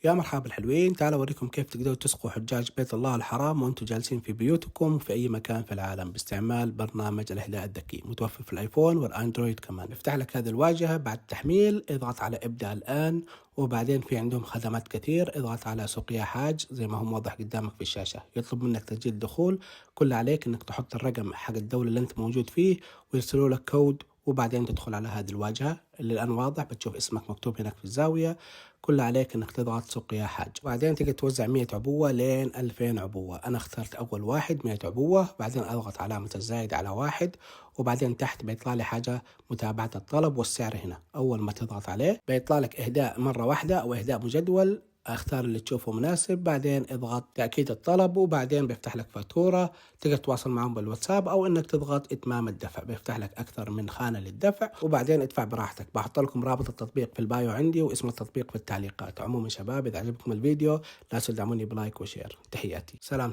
يا مرحبا الحلوين، تعالوا أوريكم كيف تقدروا تسقوا حجاج بيت الله الحرام وأنتم جالسين في بيوتكم في أي مكان في العالم باستعمال برنامج الإهداء الذكي متوفر في الآيفون والأندرويد كمان. يفتح لك هذه الواجهة بعد التحميل، اضغط على ابدأ الآن، وبعدين في عندهم خدمات كثير، اضغط على سوق يا حاج زي ما هو واضح قدامك في الشاشة. يطلب منك تسجيل دخول، كل عليك إنك تحط الرقم حق الدولة اللي أنت موجود فيه ويرسلوا لك كود، وبعدين تدخل على هذه الواجهة اللي الآن واضح، بتشوف اسمك مكتوب هناك في الزاوية. كل عليك انك تضغط سوق يا حاج، وبعدين تقدر توزع 100 عبوة لين 2000 عبوة. انا اخترت اول واحد 100 عبوة، بعدين اضغط علامة الزايد على واحد، وبعدين تحت بيطلع لي حاجة متابعة الطلب والسعر. هنا اول ما تضغط عليه بيطلع لك اهداء مرة واحدة او اهداء مجدول، اختار اللي تشوفه مناسب، بعدين اضغط تأكيد الطلب، وبعدين بيفتح لك فاتورة. تقدر تتواصل معهم بالواتساب او انك تضغط اتمام الدفع، بيفتح لك اكثر من خانة للدفع، وبعدين ادفع براحتك. بحط لكم رابط التطبيق في البايو عندي واسم التطبيق في التعليقات. عموما شباب، اذا عجبكم الفيديو لا تنسوا تدعموني بلايك وشير. تحياتي، سلام.